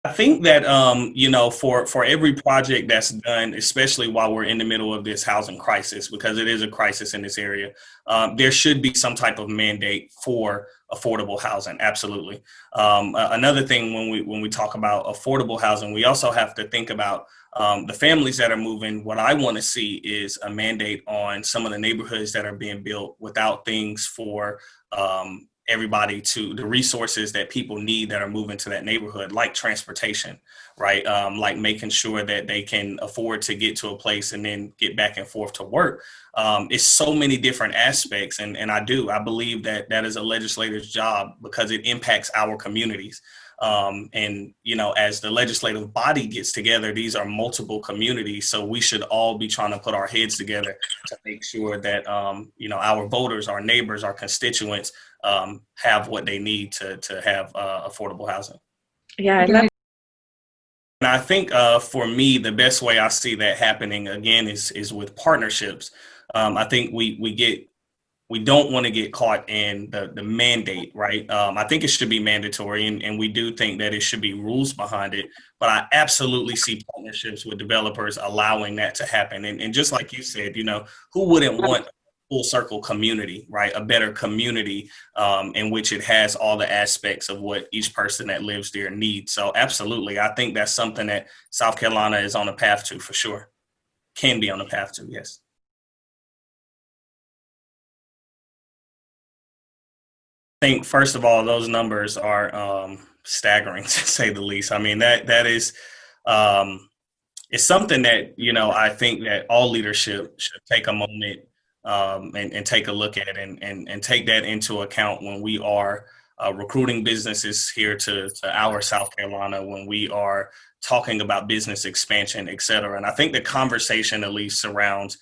I think that for every project that's done, especially while we're in the middle of this housing crisis, because it is a crisis in this area, there should be some type of mandate for affordable housing. Absolutely. Another thing when we talk about affordable housing, we also have to think about the families that are moving. What I want to see is a mandate on some of the neighborhoods that are being built without things for everybody to the resources that people need that are moving to that neighborhood, like transportation, right? Like making sure that they can afford to get to a place and then get back and forth to work. It's so many different aspects. And I believe that that is a legislator's job because it impacts our communities. As the legislative body gets together, these are multiple communities. So we should all be trying to put our heads together to make sure that, our voters, our neighbors, our constituents have what they need to have affordable housing. Yeah, and that's And I think for me, the best way I see that happening again is with partnerships. I think we don't want to get caught in the mandate, right? I think it should be mandatory, and we do think that it should be rules behind it. But I absolutely see partnerships with developers allowing that to happen. And just like you said, who wouldn't want a full circle community, right? A better community in which it has all the aspects of what each person that lives there needs. So absolutely, I think that's something that South Carolina is on a path to for sure. Can be on a path to, yes. Think first of all, those numbers are staggering to say the least. I mean that is um, it's something that I think that all leadership should take a moment and take a look at and take that into account when we are recruiting businesses here to our South Carolina, when we are talking about business expansion, et cetera. And I think the conversation at least surrounds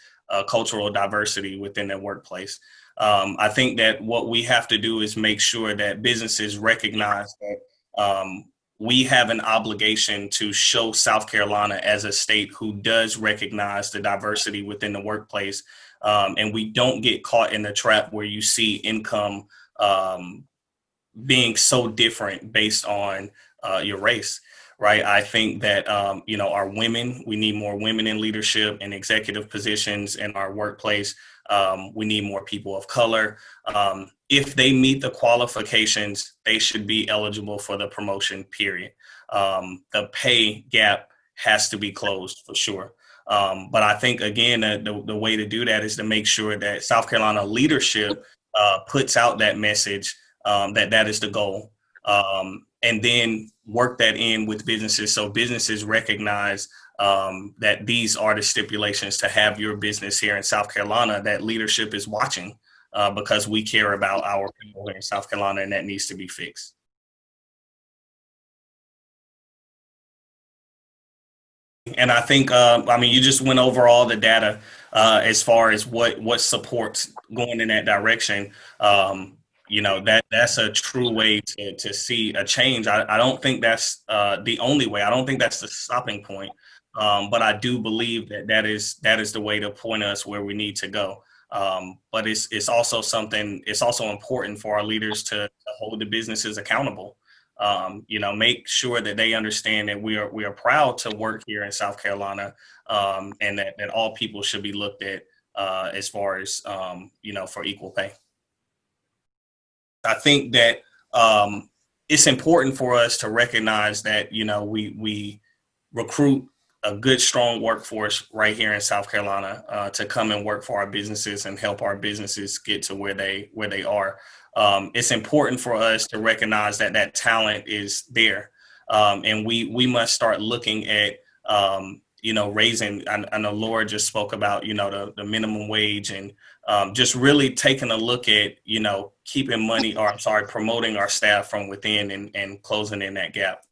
cultural diversity within the workplace. I think that what we have to do is make sure that businesses recognize that we have an obligation to show South Carolina as a state who does recognize the diversity within the workplace. And we don't get caught in the trap where you see income being so different based on your race. Right. I think that, our women, we need more women in leadership and executive positions in our workplace. We need more people of color. If they meet the qualifications, they should be eligible for the promotion, period. The pay gap has to be closed for sure. But I think, again, the way to do that is to make sure that South Carolina leadership puts out that message that that is the goal. And then work that in with businesses so businesses recognize that these are the stipulations to have your business here in South Carolina, that leadership is watching because we care about our people here in South Carolina and that needs to be fixed. And I think, you just went over all the data as far as what supports going in that direction. That's a true way to see a change. I don't think that's the only way. I don't think that's the stopping point. But I do believe that that is the way to point us where we need to go. But it's also something. It's also important for our leaders to hold the businesses accountable. Make sure that they understand that we are proud to work here in South Carolina, and that all people should be looked at as far as for equal pay. I think that it's important for us to recognize that we recruit a good, strong workforce right here in South Carolina to come and work for our businesses and help our businesses get to where they are. It's important for us to recognize that that talent is there, and we must start looking at raising. I know Laura just spoke about the minimum wage and just really taking a look at keeping money, or I'm sorry, promoting our staff from within and closing in that gap.